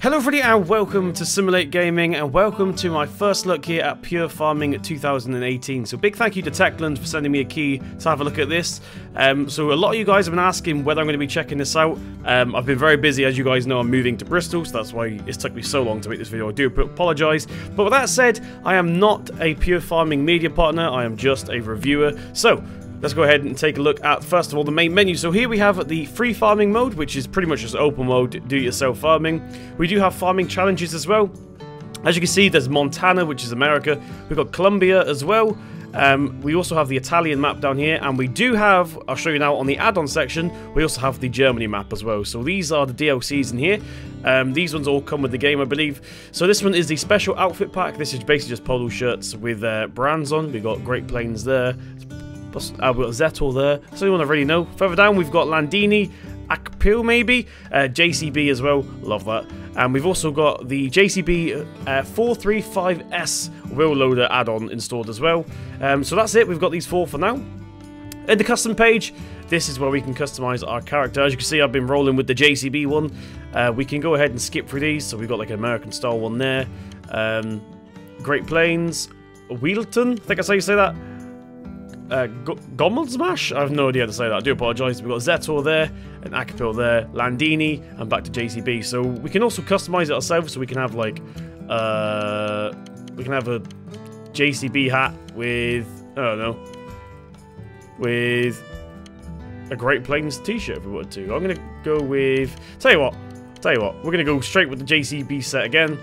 Hello everybody and welcome to Simul8 Gaming and welcome to my first look here at Pure Farming 2018. So big thank you to Techland for sending me a key to have a look at this. So a lot of you guys have been asking whether I'm going to be checking this out. I've been very busy, as you guys know. I'm moving to Bristol, so that's why it's took me so long to make this video. I do apologise. But with that said, I am not a Pure Farming media partner, I am just a reviewer. So let's go ahead and take a look at, first of all, the main menu. So here we have the free farming mode, which is pretty much just open mode, do-it-yourself farming. We do have farming challenges as well. As you can see, there's Montana, which is America. We've got Colombia as well. We also have the Italian map down here, and we do have, I'll show you now on the add-on section, we also have the Germany map as well. So these are the DLCs in here. These ones all come with the game, I believe. So this one is the special outfit pack. This is basically just polo shirts with brands on. We've got Great Plains there. We've got Zettel there. So you want to really know. Further down, we've got Landini, Akpil maybe, JCB as well. Love that. And we've also got the JCB 435S wheel loader add-on installed as well. So that's it. We've got these four for now. In the custom page, this is where we can customize our character. As you can see, I've been rolling with the JCB one. We can go ahead and skip through these. So we've got like an American style one there. Great Plains, Wheelton, I think that's how you say that. Gommelsmash? I have no idea how to say that. I do apologise. We've got Zettel there, and Akapil there, Landini, and back to JCB. So we can also customise it ourselves. So we can have like, we can have a JCB hat with, I don't know, with a Great Plains t-shirt if we wanted to. I'm going to go with, tell you what, we're going to go straight with the JCB set again.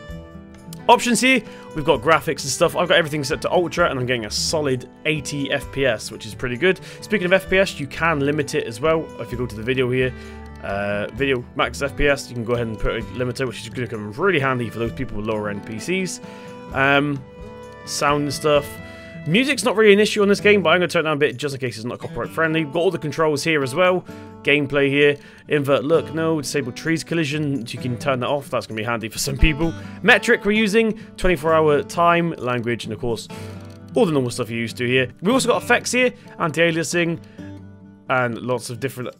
Options here, we've got graphics and stuff. I've got everything set to ultra and I'm getting a solid 80 FPS, which is pretty good. Speaking of FPS, you can limit it as well. If you go to the video here, video max FPS, you can go ahead and put a limiter, which is going to come really handy for those people with lower end PCs. Sound and stuff. Music's not really an issue on this game, but I'm going to turn it down a bit just in case it's not copyright friendly. We've got all the controls here as well. Gameplay here. Invert look, no. Disable trees collision. You can turn that off. That's going to be handy for some people. Metric we're using. 24-hour time, language, and of course, all the normal stuff you used to here. We also got effects here. Anti-aliasing. And lots of different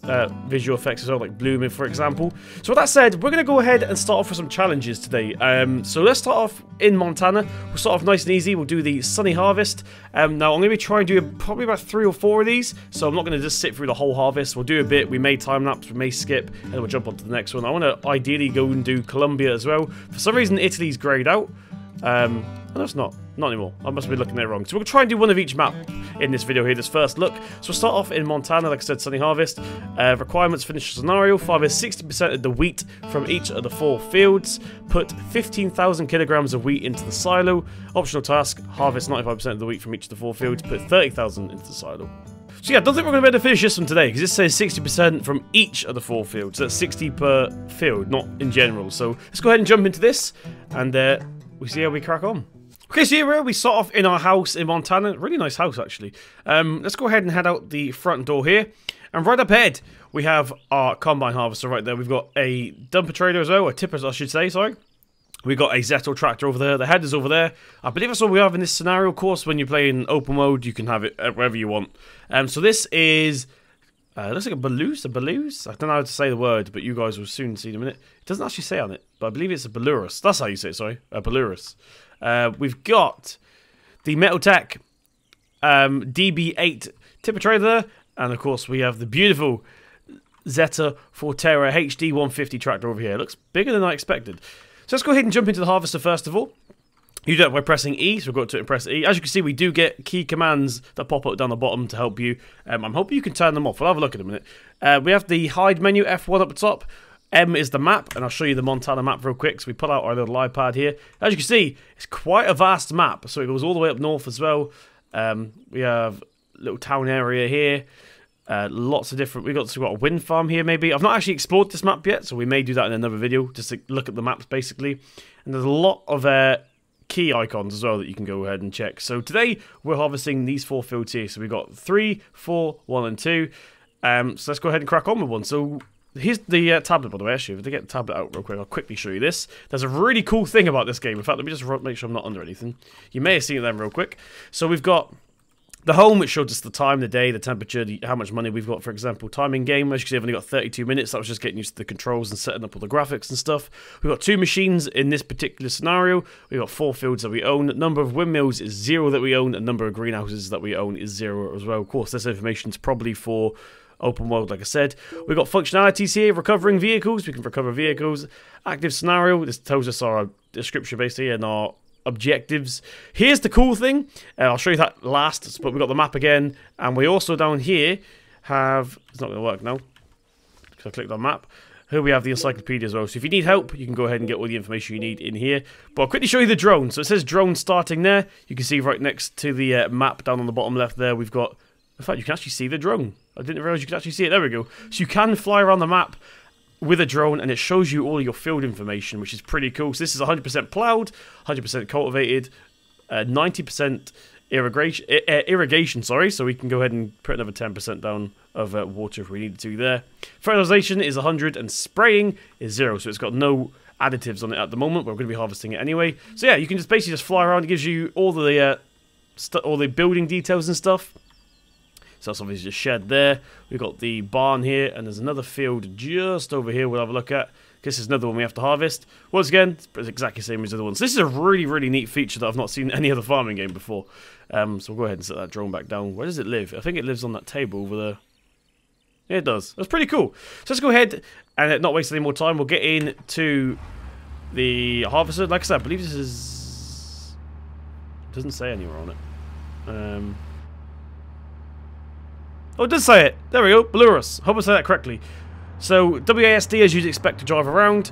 visual effects as well, like blooming, for example. So with that said, we're going to go ahead and start off with some challenges today. So let's start off in Montana. We'll start off nice and easy. We'll do the Sunny Harvest. Now, I'm going to be trying to do probably about 3 or 4 of these. So I'm not going to just sit through the whole harvest. We'll do a bit. We may time-lapse, we may skip, and then we'll jump on to the next one. I want to ideally go and do Colombia as well. For some reason, Italy's greyed out. No, it's not. Not anymore. I must be looking at it wrong. So we'll try and do one of each map in this video here, this first look. So we'll start off in Montana, like I said, Sunny Harvest. Requirements, finish the scenario. Farm 60% of the wheat from each of the 4 fields. Put 15,000 kilograms of wheat into the silo. Optional task, harvest 95% of the wheat from each of the 4 fields. Put 30,000 into the silo. So yeah, I don't think we're going to be able to finish this one today, because it says 60% from each of the 4 fields. So that's 60 per field, not in general. So let's go ahead and jump into this, and we see how we crack on. Okay, so here we start off in our house in Montana. Really nice house, actually. Let's go ahead and head out the front door here. And right up ahead, we have our combine harvester right there. We've got a dumper trailer as well, a tipper, I should say, sorry. We've got a Zettel tractor over there. The header's over there. I believe that's all we have in this scenario. Of course, when you play in open mode, you can have it wherever you want. So this is... looks like a Balloos, I don't know how to say the word, but you guys will soon see in a minute. It doesn't actually say on it, but I believe it's a Balurus. That's how you say it, sorry. A Balurus. We've got the Metaltech DB8 tipper trailer, and of course we have the beautiful Zeta Forterra HD 150 tractor over here. It looks bigger than I expected. So let's go ahead and jump into the harvester first of all. You do that by pressing E, so we've got to press E. As you can see, we do get key commands that pop up down the bottom to help you. I'm hoping you can turn them off. We'll have a look in a minute. We have the hide menu, F1 up the top. M is the map, and I'll show you the Montana map real quick. So we pull out our little iPad here. As you can see, it's quite a vast map. So it goes all the way up north as well. We have a little town area here. Lots of different... We've got a wind farm here, maybe. I've not actually explored this map yet, so we may do that in another video, just to look at the maps, basically. And there's a lot of key icons as well that you can go ahead and check. So today, we're harvesting these 4 fields here. So we've got 3, 4, 1, and 2. So let's go ahead and crack on with one. So... Here's the tablet, by the way. Actually, if I get the tablet out real quick, I'll quickly show you this. There's a really cool thing about this game. In fact, let me just make sure I'm not under anything. You may have seen it then real quick. So we've got The home, which shows us the time, the day, the temperature, how much money we've got, for example. Timing game, as you can see, I've only got 32 minutes. That was just getting used to the controls and setting up all the graphics and stuff. We've got 2 machines in this particular scenario. We've got 4 fields that we own. Number of windmills is 0 that we own, and number of greenhouses that we own is 0 as well. Of course, this information is probably for open world, like I said. We've got functionalities here, recovering vehicles. We can recover vehicles. Active scenario, this tells us our description basically and our objectives. Here's the cool thing, I'll show you that last, but we've got the map again, and we also down here have, it's not going to work now, because I clicked on map. Here we have the encyclopedia as well, so if you need help, you can go ahead and get all the information you need in here. But I'll quickly show you the drone. So it says drone starting there. You can see right next to the map down on the bottom left there, we've got, in fact, you can actually see the drone. I didn't realise you could actually see it. There we go. So you can fly around the map with a drone, and it shows you all your field information, which is pretty cool. So this is 100% ploughed, 100% cultivated, 90% irrigation, sorry, so we can go ahead and put another 10% down of water if we needed to there. Fertilization is 100, and spraying is 0, so it's got no additives on it at the moment, but we're going to be harvesting it anyway. So yeah, you can just basically just fly around. It gives you all the building details and stuff. So that's obviously just shed there. We've got the barn here, and there's another field just over here we'll have a look at. This is another one we have to harvest. Once again, it's exactly the same as the other ones. This is a really, really neat feature that I've not seen in any other farming game before. So we'll go ahead and set that drone back down. Where does it live? I think it lives on that table over there. Yeah, it does. That's pretty cool. So let's go ahead and not waste any more time. We'll get into the harvester. Like I said, I believe this is... It doesn't say anywhere on it. Oh, it does say it. There we go. Belarus. Hope I said that correctly. So, WASD, as you'd expect to drive around.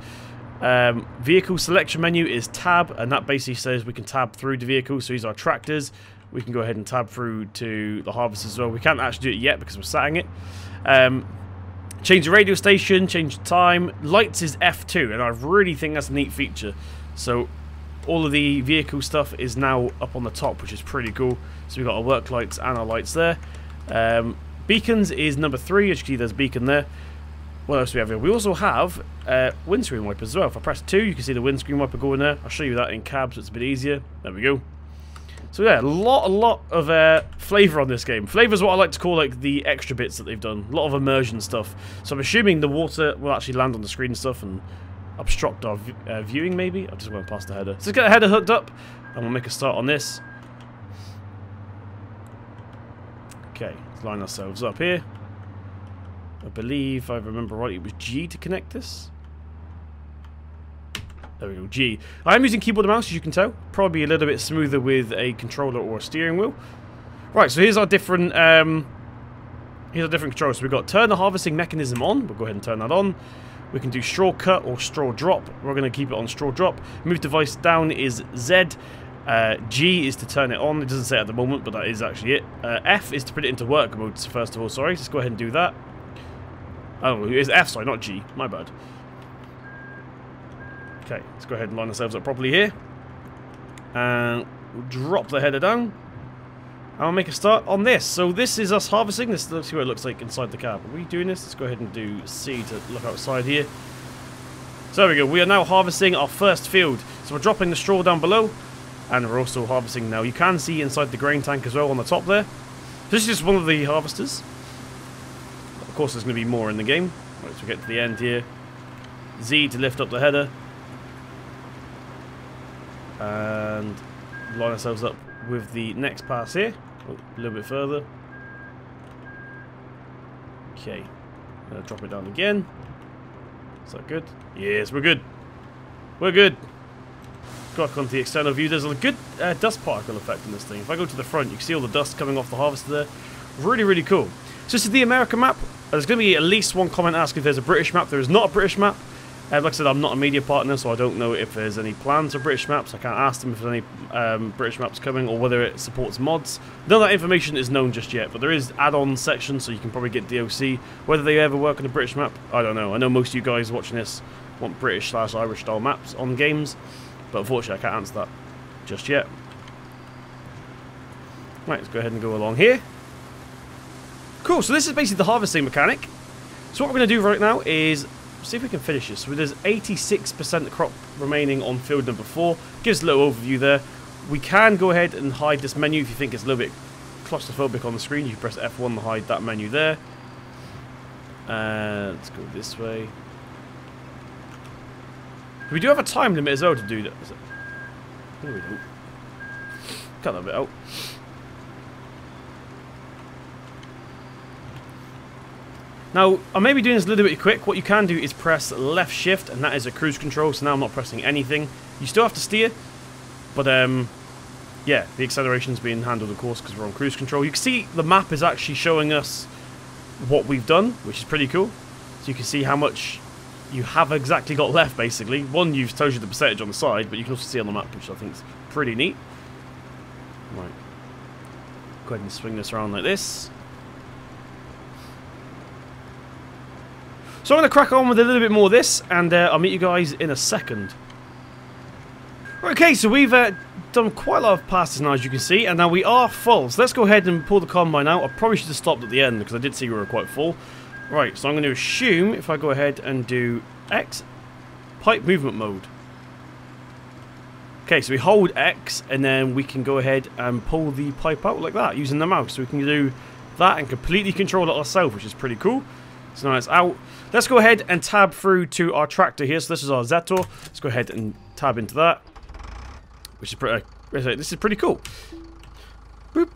Vehicle selection menu is tab, and that basically says we can tab through the vehicle. So these are our tractors. We can go ahead and tab through to the harvester as well. We can't actually do it yet because we're setting it. Change the radio station, change the time. Lights is F2, and I really think that's a neat feature. So all of the vehicle stuff is now up on the top, which is pretty cool. So we've got our work lights and our lights there. Beacons is number 3. As you can see, there's a beacon there. What else do we have here? We also have windscreen wipers as well. If I press 2, you can see the windscreen wiper going there. I'll show you that in cab, so it's a bit easier. There we go. So yeah, a lot of flavour on this game. Flavour is what I like to call like the extra bits that they've done. A lot of immersion stuff. So I'm assuming the water will actually land on the screen and stuff and obstruct our viewing maybe. I just went past the header. So let's get the header hooked up and we'll make a start on this. Okay, let's line ourselves up here. I believe, if I remember right, it was G to connect this. There we go, G. I am using keyboard and mouse, as you can tell. Probably a little bit smoother with a controller or a steering wheel. Right, so here's our different controls. So we've got turn the harvesting mechanism on. We'll go ahead and turn that on. We can do straw cut or straw drop. We're going to keep it on straw drop. Move device down is Z. G is to turn it on. It doesn't say it at the moment, but that is actually it. F is to put it into work mode, first of all. Sorry, let's go ahead and do that. Oh, it's F, sorry, not G. My bad. Okay, let's go ahead and line ourselves up properly here. And we'll drop the header down. And we'll make a start on this. So this is us harvesting. Let's see what it looks like inside the cab. Are we doing this? Let's go ahead and do C to look outside here. So there we go. We are now harvesting our first field. So we're dropping the straw down below. And we're also harvesting now. You can see inside the grain tank as well on the top there. This is just one of the harvesters. Of course, there's going to be more in the game. Right, so we get to the end here. Z to lift up the header. And line ourselves up with the next pass here. Oh, a little bit further. Okay. Drop it down again. Is that good? Yes, we're good. We're good. Got onto the external view. There's a good dust particle effect in this thing. If I go to the front, you can see all the dust coming off the harvester there. Really, really cool. So this is the American map. There's going to be at least one comment asking if there's a British map. There is not a British map. Like I said, I'm not a media partner, so I don't know if there's any plans for British maps. I can't ask them if there's any British maps coming or whether it supports mods. None of that information is known just yet, but there is add-on sections, so you can probably get DLC. Whether they ever work on a British map, I don't know. I know most of you guys watching this want British/Irish style maps on games, but unfortunately I can't answer that just yet. Right, let's go ahead and go along here. Cool, so this is basically the harvesting mechanic. So what we're going to do right now is see if we can finish this. So there's 86% crop remaining on field number 4. Gives a little overview there. We can go ahead and hide this menu if you think it's a little bit claustrophobic on the screen, you can press F1 to hide that menu there. Let's go this way. We do have a time limit as well to do that. No, we don't. Cut that bit out. Now, I may be doing this a little bit quick. What you can do is press left shift, and that is a cruise control, so now I'm not pressing anything. You still have to steer, but yeah, the acceleration's being handled, of course, because we're on cruise control. You can see the map is actually showing us what we've done, which is pretty cool. So you can see how much you have exactly got left, basically. One, you've told you the percentage on the side, but you can also see on the map, which I think is pretty neat. Right. Go ahead and swing this around like this. So I'm going to crack on with a little bit more of this, and I'll meet you guys in a second. Okay, so we've done quite a lot of passes now, as you can see, and now we are full. So let's go ahead and pull the combine out. I probably should have stopped at the end, because I did see we were quite full. Right, so I'm going to assume, if I go ahead and do X, pipe movement mode. Okay, so we hold X, and then we can go ahead and pull the pipe out like that, using the mouse. So we can do that and completely control it ourselves, which is pretty cool. So now it's out. Let's go ahead and tab through to our tractor here. So this is our Zetor. Let's go ahead and tab into that, which is pretty. This is pretty cool. Boop.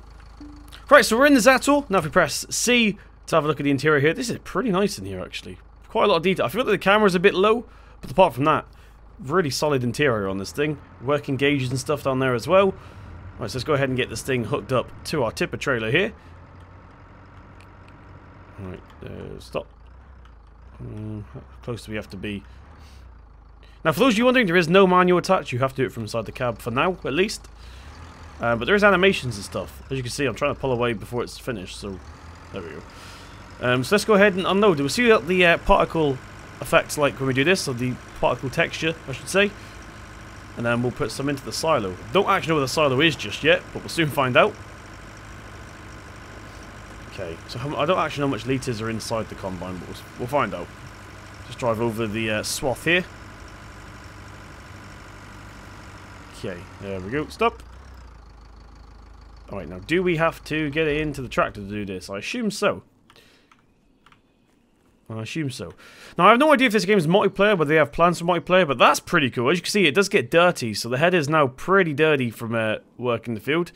Right, so we're in the Zetor. Now if we press C to have a look at the interior here, this is pretty nice in here actually. Quite a lot of detail. I feel like the camera's a bit low, but apart from that, really solid interior on this thing. Working gauges and stuff down there as well. Right, so let's go ahead and get this thing hooked up to our tipper trailer here. Right, stop. How close do we have to be? Now, for those of you wondering, there is no manual attached. You have to do it from inside the cab for now, at least. But there is animations and stuff. As you can see, I'm trying to pull away before it's finished, so there we go. So let's go ahead and unload. We'll see what the particle effects like when we do this, or the particle texture, I should say. And then we'll put some into the silo. Don't actually know where the silo is just yet, but we'll soon find out. Okay, so I don't actually know how much litres are inside the combine, but we'll find out. Just drive over the swath here. Okay, there we go. Stop. Alright, now do we have to get it into the tractor to do this? I assume so. I assume so. Now, I have no idea if this game is multiplayer, whether they have plans for multiplayer, but that's pretty cool. As you can see, it does get dirty, so the head is now pretty dirty from work in the field.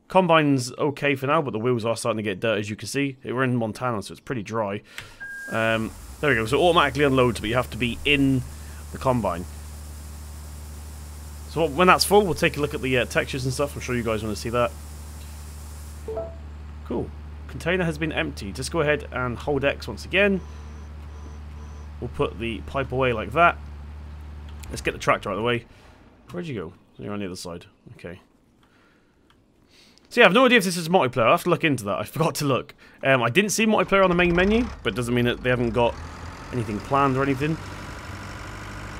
Combine's okay for now, but the wheels are starting to get dirty, as you can see. We're in Montana, so it's pretty dry. There we go. So it automatically unloads, but you have to be in the combine. So when that's full, we'll take a look at the textures and stuff. I'm sure you guys want to see that. Cool. Container has been emptied. Just go ahead and hold X once again. We'll put the pipe away like that. Let's get the tractor out of the way. Where'd you go? You're on the other side. Okay. So yeah, I have no idea if this is multiplayer. I'll have to look into that. I forgot to look. I didn't see multiplayer on the main menu, but it doesn't mean that they haven't got anything planned or anything.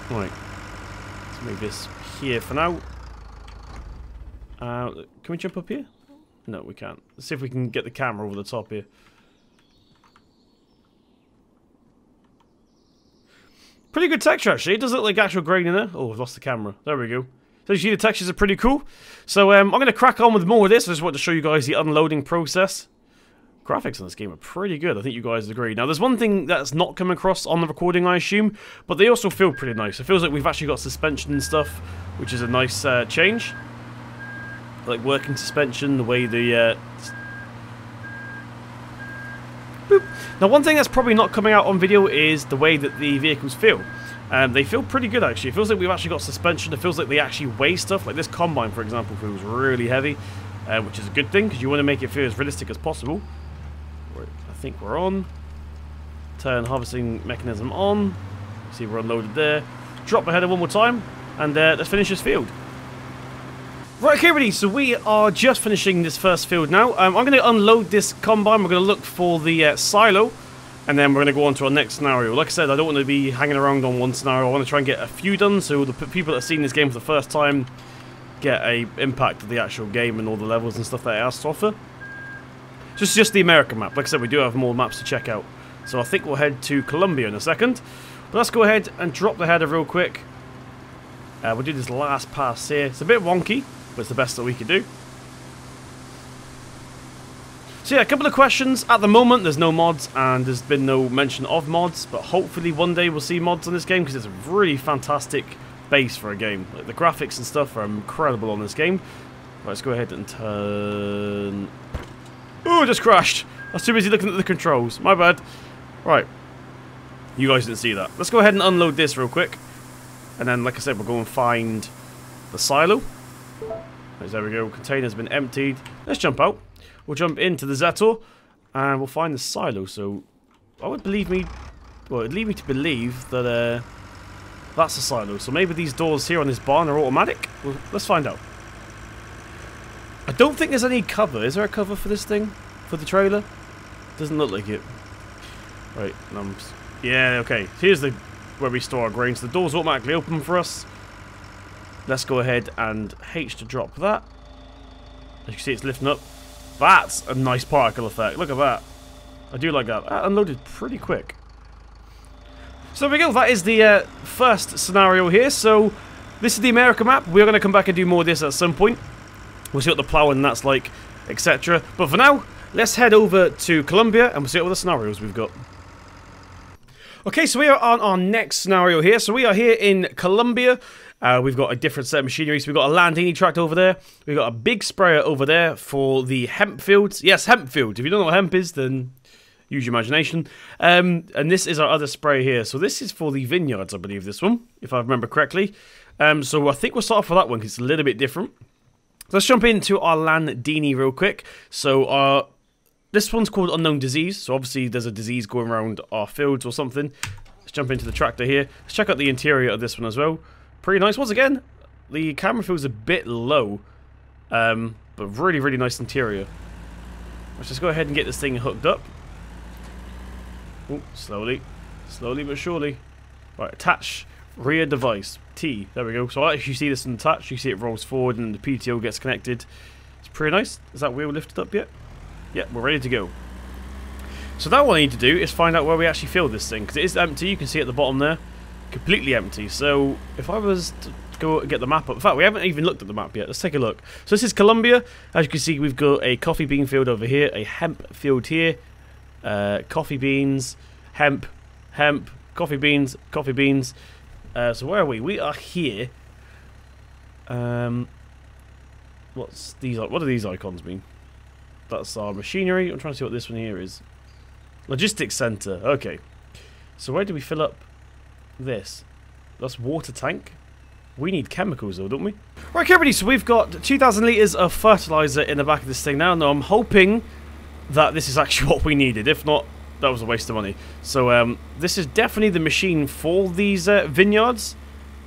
Right. Let's move this here for now. Can we jump up here? No, we can't. Let's see if we can get the camera over the top here. Pretty good texture, actually. It does look like actual grain in there. Oh, I've lost the camera. There we go. So you see the textures are pretty cool. So I'm going to crack on with more of this. I just want to show you guys the unloading process. Graphics in this game are pretty good. I think you guys agree. Now, there's one thing that's not come across on the recording, I assume, but they also feel pretty nice. It feels like we've actually got suspension and stuff, which is a nice change. Like working suspension, the way the... Boop. Now, one thing that's probably not coming out on video is the way that the vehicles feel. They feel pretty good, actually. It feels like we've actually got suspension. It feels like they actually weigh stuff. Like this combine, for example, feels really heavy, which is a good thing, because you want to make it feel as realistic as possible. I think we're on. Turn harvesting mechanism on. See, we're unloaded there. Drop the header one more time, and let's finish this field. Right, okay, ready. So we are just finishing this first field now. I'm going to unload this combine. We're going to look for the silo, and then we're going to go on to our next scenario. Like I said, I don't want to be hanging around on one scenario. I want to try and get a few done, so the people that are seeing this game for the first time get a impact of the actual game and all the levels and stuff that it has to offer. So it's just the American map. Like I said, we do have more maps to check out. So I think we'll head to Colombia in a second. But let's go ahead and drop the header real quick. We'll do this last pass here. It's a bit wonky, but it's the best that we could do. So yeah, a couple of questions. At the moment, there's no mods, and there's been no mention of mods, but hopefully one day we'll see mods on this game, because it's a really fantastic base for a game. Like, the graphics and stuff are incredible on this game. Right, let's go ahead and turn... Oh, just crashed. I was too busy looking at the controls. My bad. Right. You guys didn't see that. Let's go ahead and unload this real quick. And then, like I said, we'll go and find the silo. There we go. Container's been emptied. Let's jump out. We'll jump into the Zetor. And we'll find the silo. So, I would believe me... Well, it'd lead me to believe that that's the silo. So maybe these doors here on this barn are automatic? Well, let's find out. I don't think there's any cover. Is there a cover for this thing? For the trailer? Doesn't look like it. Right, yeah, okay. Here's where we store our grain. So the door's automatically open for us. Let's go ahead and H to drop that. As you can see, it's lifting up. That's a nice particle effect. Look at that. I do like that. That unloaded pretty quick. So there we go. That is the first scenario here. So this is the America map. We're going to come back and do more of this at some point. We'll see what the ploughing that's like, etc. But for now, let's head over to Colombia and we'll see what other scenarios we've got. Okay, so we are on our next scenario here. So we are here in Colombia. We've got a different set of machinery. So we've got a Landini tractor over there. We've got a big sprayer over there for the hemp fields. Yes, hemp field. If you don't know what hemp is, then use your imagination. And this is our other sprayer here. So this is for the vineyards, I believe, this one, if I remember correctly. So I think we'll start off with that one because it's a little bit different. Let's jump into our Landini real quick. So this one's called Unknown Disease. So obviously there's a disease going around our fields or something. Let's jump into the tractor here. Let's check out the interior of this one as well. Pretty nice. Once again, the camera feels a bit low. But really, really nice interior. Let's just go ahead and get this thing hooked up. Ooh, slowly. Slowly but surely. Right, attach rear device. T. There we go. So as you see this attached, you see it rolls forward and the PTO gets connected. It's pretty nice. Is that wheel lifted up yet? Yeah, we're ready to go. So now what I need to do is find out where we actually filled this thing, because it is empty. You can see at the bottom there, completely empty. So if I was to go get the map up, in fact we haven't even looked at the map yet. Let's take a look. So this is Colombia. As you can see, we've got a coffee bean field over here, a hemp field here, coffee beans, hemp, coffee beans, coffee beans. So where are we? We are here. What's these? What do these icons mean? That's our machinery. I'm trying to see what this one here is. Logistics center. Okay. So where do we fill up this? That's water tank. We need chemicals though, don't we? Right, everybody. So we've got 2,000 litres of fertilizer in the back of this thing now. Now I'm hoping that this is actually what we needed. If not, that was a waste of money. So this is definitely the machine for these vineyards,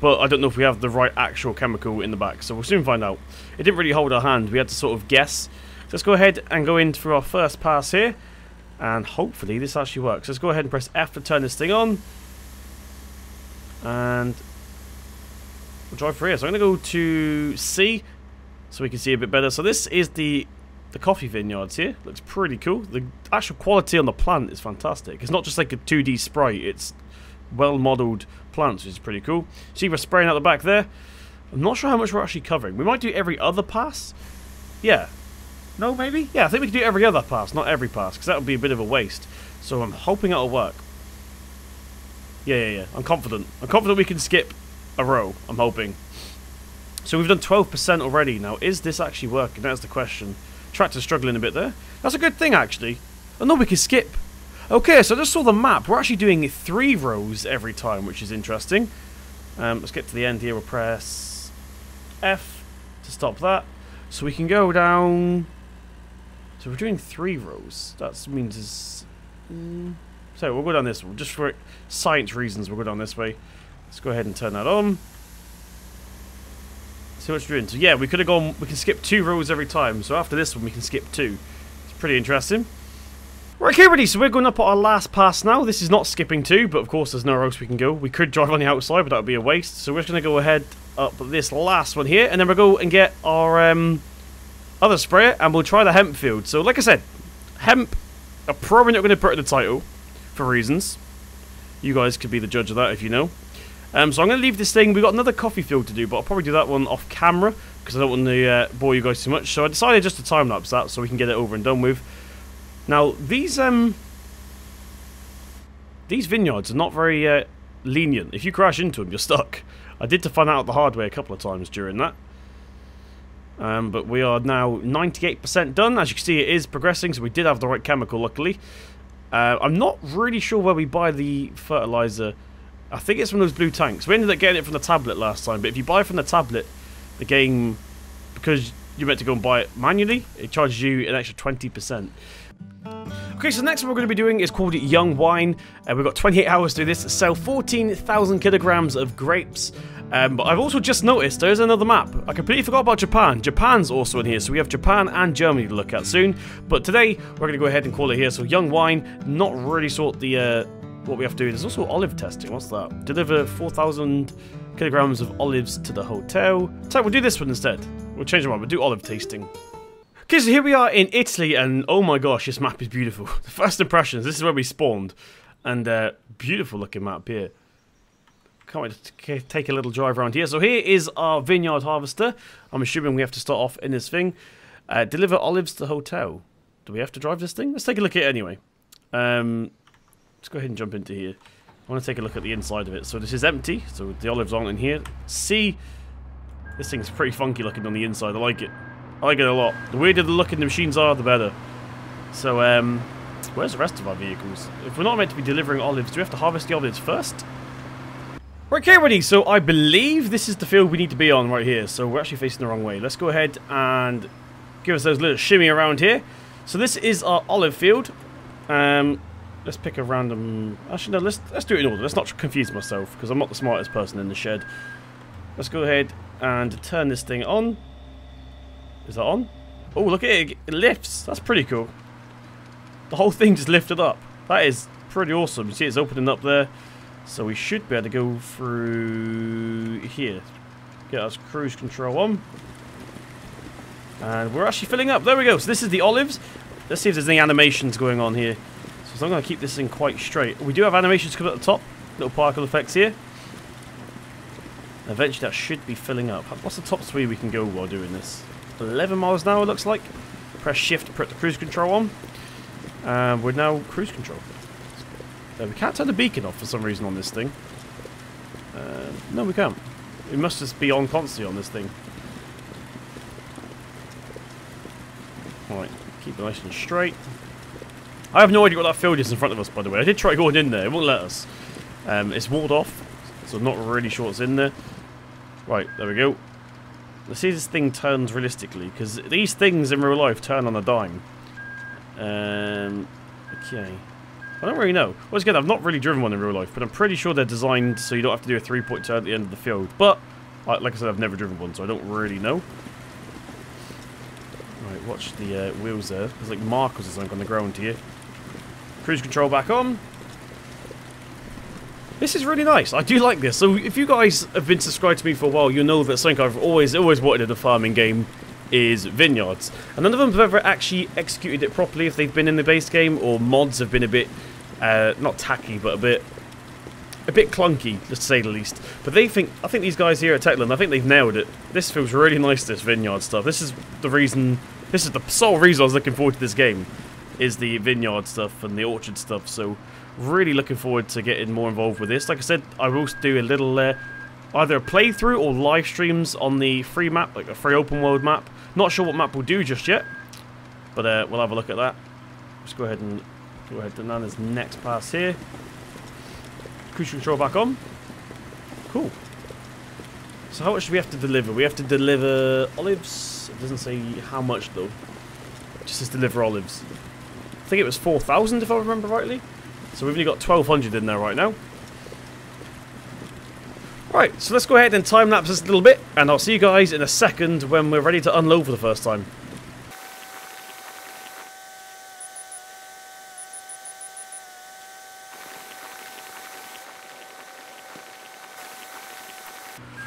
but I don't know if we have the right actual chemical in the back. So we'll soon find out. It didn't really hold our hand. We had to sort of guess. Let's go ahead and go in through our first pass here, and hopefully this actually works. Let's go ahead and press F to turn this thing on, and we'll drive through here. So I'm going to go to C so we can see a bit better. So this is the coffee vineyards here. Looks pretty cool. The actual quality on the plant is fantastic. It's not just like a 2D sprite. It's well modeled plants, which is pretty cool. See, we're spraying out the back there. I'm not sure how much we're actually covering. We might do every other pass. Yeah. No, maybe? Yeah, I think we can do every other pass, not every pass, because that would be a bit of a waste. So I'm hoping it'll work. Yeah. I'm confident. I'm confident we can skip a row. I'm hoping. So we've done 12% already. Now, is this actually working? That's the question. Tractor's struggling a bit there. That's a good thing, actually. Oh, no, we can skip. Okay, so I just saw the map. We're actually doing 3 rows every time, which is interesting. Let's get to the end here. We'll press F to stop that. So we can go down... So we're doing 3 rows. That means it's... So we'll go down this one. Just for science reasons, we'll go down this way. Let's go ahead and turn that on. See what we're doing. So yeah, we could have gone... We can skip 2 rows every time. So after this one, we can skip 2. It's pretty interesting. Right, okay, ready. So we're going up at our last pass now. This is not skipping 2, but of course there's nowhere else we can go. We could drive on the outside, but that would be a waste. So we're just going to go ahead up this last one here, and then we'll go and get our other sprayer, and we'll try the hemp field. So like I said, hemp, I'm probably not going to put in the title for reasons. You guys could be the judge of that if you know. So I'm going to leave this thing. We've got another coffee field to do, but I'll probably do that one off camera because I don't want to bore you guys too much. So I decided just to time-lapse that so we can get it over and done with. Now, these vineyards are not very lenient. If you crash into them, you're stuck. I did to find out the hard way a couple of times during that. But we are now 98% done. As you can see, it is progressing, so we did have the right chemical, luckily. I'm not really sure where we buy the fertilizer. I think it's from those blue tanks. We ended up getting it from the tablet last time, but if you buy from the tablet, the game, because you're meant to go and buy it manually, it charges you an extra 20%. Okay, so the next one we're going to be doing is called Young Wine. We've got 28 hours to do this. Sell 14,000 kilograms of grapes. But I've also just noticed there's another map. I completely forgot about Japan. Japan's also in here, so we have Japan and Germany to look at soon. But today, we're going to go ahead and call it here. So Young Wine, not really sort the what we have to do. There's also olive testing. What's that? Deliver 4,000 kilograms of olives to the hotel. So we'll do this one instead. We'll change the one. We'll do olive tasting. Okay, so here we are in Italy, and oh my gosh, this map is beautiful. The first impressions, this is where we spawned, and beautiful looking map here. Can't wait to take a little drive around here. So here is our Vineyard Harvester. I'm assuming we have to start off in this thing. Deliver olives to the hotel. Do we have to drive this thing? Let's take a look at it anyway. Let's go ahead and jump into here. I want to take a look at the inside of it. So this is empty, so the olives aren't in here. See, this thing's pretty funky looking on the inside. I like it. I like it a lot. The weirder the looking the machines are, the better. So, where's the rest of our vehicles? If we're not meant to be delivering olives, do we have to harvest the olives first? Okay, ready. So I believe this is the field we need to be on right here. So we're actually facing the wrong way. Let's go ahead and give us those little shimmy around here. So this is our olive field. Let's pick a random... Actually, no, let's do it in order. Let's not confuse myself, because I'm not the smartest person in the shed. Let's go ahead and turn this thing on. Is that on? Oh, look at it. It lifts. That's pretty cool. The whole thing just lifted up. That is pretty awesome. You see it's opening up there. So we should be able to go through here. Get us cruise control on. And we're actually filling up. There we go. So this is the olives. Let's see if there's any animations going on here. So I'm going to keep this thing quite straight. We do have animations coming at the top. Little particle effects here. Eventually that should be filling up. What's the top speed we can go while doing this? 11 miles an hour, looks like. Press shift to put the cruise control on. We're now cruise control. We can't turn the beacon off for some reason on this thing. No, we can't. It must just be on constantly on this thing. Alright, keep it nice and straight. I have no idea what that field is in front of us, by the way. I did try going in there, it won't let us. It's walled off, so I'm not really sure what's in there. Right, there we go. Let's see if this thing turns realistically, because these things in real life turn on a dime. Okay. I don't really know. Once again, I've not really driven one in real life, but I'm pretty sure they're designed so you don't have to do a three-point turn at the end of the field. But, like I said, I've never driven one, so I don't really know. Right, watch the wheels there. There's like markers or something on the ground here. Cruise control back on. This is really nice. I do like this. So if you guys have been subscribed to me for a while, you'll know that something I've always wanted in a farming game is vineyards. And none of them have ever actually executed it properly if they've been in the base game, or mods have been a bit, not tacky, but a bit clunky, just to say the least. But I think these guys here at Techland, I think they've nailed it. This feels really nice, this vineyard stuff. This is the sole reason I was looking forward to this game, is the vineyard stuff and the orchard stuff. So really looking forward to getting more involved with this. Like I said, I will do a little either a playthrough or live streams on the free map, like a free open world map. Not sure what map we'll do just yet, but we'll have a look at that. Just go ahead to Nana's next pass here. Cruise control back on. Cool. So how much do we have to deliver? We have to deliver olives. It doesn't say how much though. It just says deliver olives. I think it was 4,000 if I remember rightly. So we've only got 1,200 in there right now. Right, so let's go ahead and time lapse this a little bit, and I'll see you guys in a second when we're ready to unload for the first time.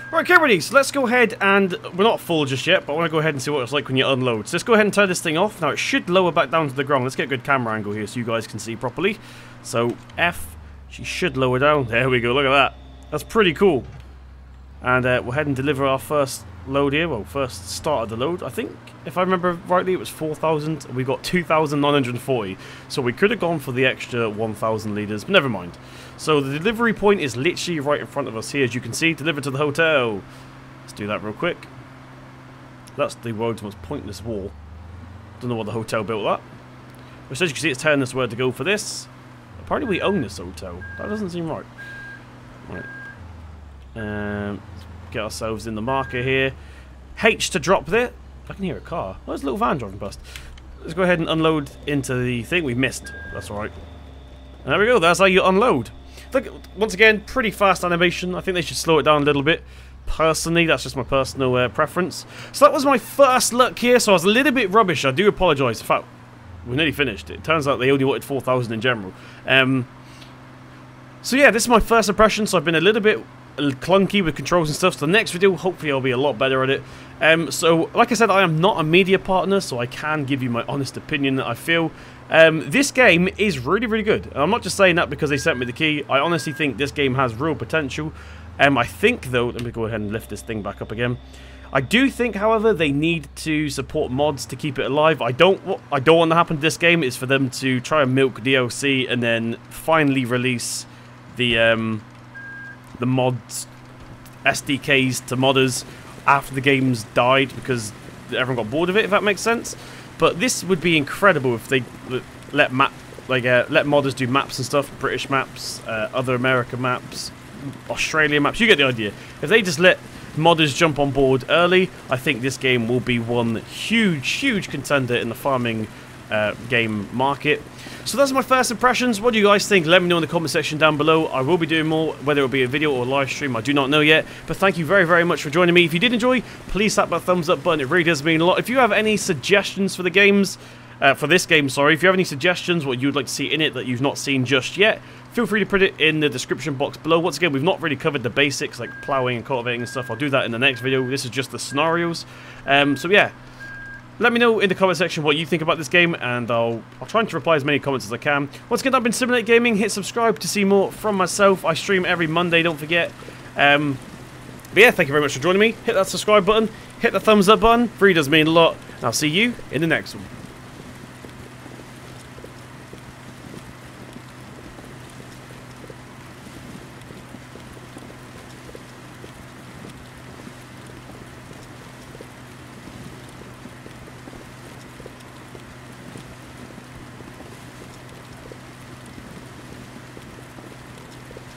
Right, okay, ready. So let's go ahead and we're not full just yet, but I want to go ahead and see what it's like when you unload. So let's go ahead and turn this thing off. Now it should lower back down to the ground. Let's get a good camera angle here so you guys can see properly. So F, she should lower down. There we go. Look at that. That's pretty cool. And we'll head and deliver our first load here. Well, first start of the load. I think, if I remember rightly, it was 4,000. We got 2,940. So we could have gone for the extra 1,000 litres, but never mind. So the delivery point is literally right in front of us here, as you can see. Delivered to the hotel. Let's do that real quick. That's the world's most pointless wall. Don't know what the hotel built that. Which, as you can see, it's telling us where to go for this. Apparently we own this hotel. That doesn't seem right. Right. Get ourselves in the marker here. H to drop there. I can hear a car. Oh, there's a little van driving past. Let's go ahead and unload into the thing we missed. That's alright. There we go. That's how you unload. Look, once again, pretty fast animation. I think they should slow it down a little bit. Personally, that's just my personal preference. So that was my first look here. So I was a little bit rubbish. I do apologise. In fact, we're nearly finished. It turns out they only wanted 4,000 in general. So yeah, this is my first impression. So I've been a little bit clunky with controls and stuff. So the next video, hopefully I'll be a lot better at it. So like I said, I am not a media partner, so I can give you my honest opinion that I feel. This game is really, really good. And I'm not just saying that because they sent me the key. I honestly think this game has real potential. I think, though, let me go ahead and lift this thing back up again. I do think, however, they need to support mods to keep it alive. What I don't want to happen to this game is for them to try and milk DLC and then finally release the mods, SDKs to modders after the game's died because everyone got bored of it, if that makes sense. But this would be incredible if they let modders do maps and stuff, British maps, other American maps, Australian maps. You get the idea. If they just let modders jump on board early, I think this game will be one huge contender in the farming game market. So that's my first impressions. What do you guys think? Let me know in the comment section down below. I will be doing more, whether it be a video or a live stream, I do not know yet. But thank you very much for joining me. If you did enjoy, please tap that thumbs up button. It really does mean a lot. If you have any suggestions for the games, for this game, sorry, if you have any suggestions, what you'd like to see in it that you've not seen just yet, feel free to put it in the description box below. Once again, we've not really covered the basics like ploughing and cultivating and stuff. I'll do that in the next video. This is just the scenarios. So yeah, let me know in the comment section what you think about this game, and I'll try to reply as many comments as I can. Once again, I've been Simul8 Gaming. Hit subscribe to see more from myself. I stream every Monday, don't forget. But yeah, thank you very much for joining me. Hit that subscribe button, hit the thumbs up button. Really does mean a lot. And I'll see you in the next one.